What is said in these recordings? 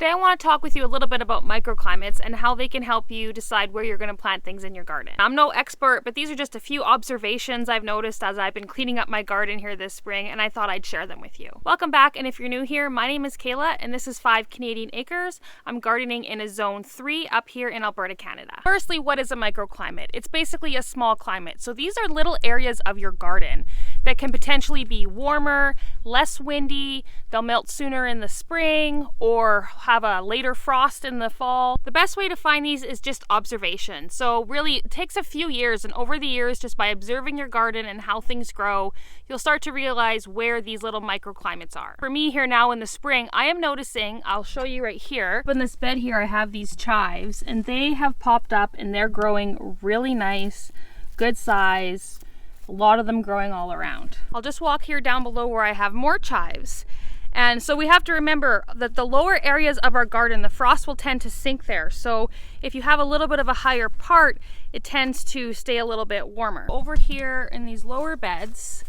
Today I want to talk with you a little bit about microclimates and how they can help you decide where you're going to plant things in your garden. I'm no expert, but these are just a few observations I've noticed as I've been cleaning up my garden here this spring, and I thought I'd share them with you. Welcome back, and if you're new here, my name is Kayla, and this is 5 Canadian Acres. I'm gardening in a Zone 3 up here in Alberta, Canada. Firstly, what is a microclimate? It's basically a small climate. So these are little areas of your garden that can potentially be warmer, less windy, they'll melt sooner in the spring, or have a later frost in the fall. The best way to find these is just observation. So really it takes a few years, and over the years, just by observing your garden and how things grow, you'll start to realize where these little microclimates are. For me here now in the spring, I am noticing, I'll show you right here, in this bed here I have these chives, and they have popped up and they're growing really nice, good size, a lot of them growing all around. I'll just walk here down below where I have more chives. And so we have to remember that the lower areas of our garden, the frost will tend to sink there. So if you have a little bit of a higher part, it tends to stay a little bit warmer. Over here in these lower beds,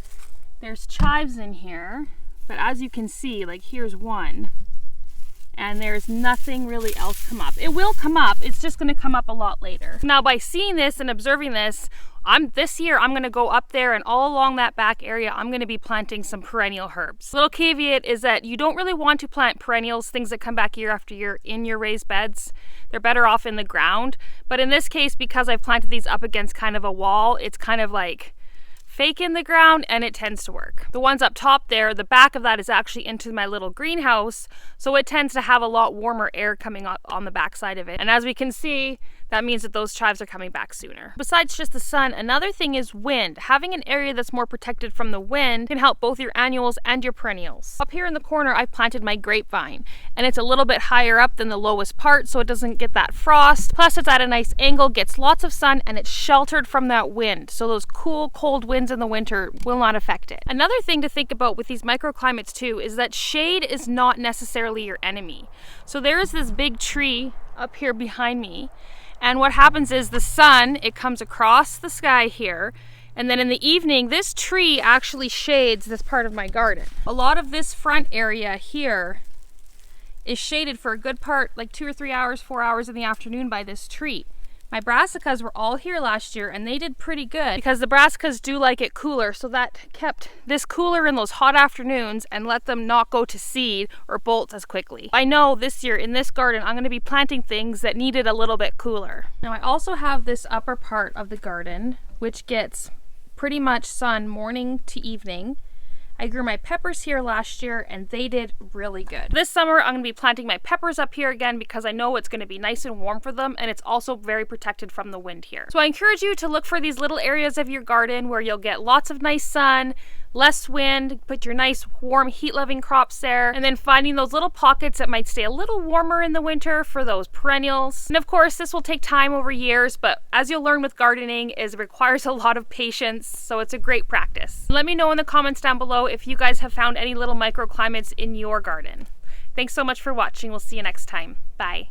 there's chives in here, but as you can see, like here's one, and there's nothing really else come up. It will come up, it's just gonna come up a lot later. Now by seeing this and observing this, this year I'm gonna go up there, and all along that back area I'm gonna be planting some perennial herbs. Little caveat is that you don't really want to plant perennials, things that come back year after year, in your raised beds. They're better off in the ground. But in this case, because I've planted these up against kind of a wall, it's kind of like fake in the ground, and it tends to work. The ones up top there, the back of that is actually into my little greenhouse, so it tends to have a lot warmer air coming up on the back side of it. And as we can see, that means that those chives are coming back sooner. Besides just the sun, another thing is wind. Having an area that's more protected from the wind can help both your annuals and your perennials. Up here in the corner, I've planted my grapevine, and it's a little bit higher up than the lowest part, so it doesn't get that frost. Plus it's at a nice angle, gets lots of sun, and it's sheltered from that wind. So those cool, cold winds in the winter will not affect it. Another thing to think about with these microclimates too is that shade is not necessarily your enemy. So there is this big tree up here behind me, and what happens is the sun, it comes across the sky here, and then in the evening, this tree actually shades this part of my garden. A lot of this front area here is shaded for a good part, like 2 or 3 hours, 4 hours in the afternoon by this tree. My brassicas were all here last year, and they did pretty good because the brassicas do like it cooler, so that kept this cooler in those hot afternoons and let them not go to seed or bolt as quickly. I know this year in this garden I'm going to be planting things that needed a little bit cooler. Now I also have this upper part of the garden which gets pretty much sun morning to evening. I grew my peppers here last year and they did really good. This summer I'm going to be planting my peppers up here again because I know it's going to be nice and warm for them, and it's also very protected from the wind here. So I encourage you to look for these little areas of your garden where you'll get lots of nice sun, less wind, put your nice warm heat-loving crops there, and then finding those little pockets that might stay a little warmer in the winter for those perennials. And of course this will take time over years, but as you'll learn with gardening, it requires a lot of patience, so it's a great practice. Let me know in the comments down below if you guys have found any little microclimates in your garden. Thanks so much for watching. We'll see you next time. Bye.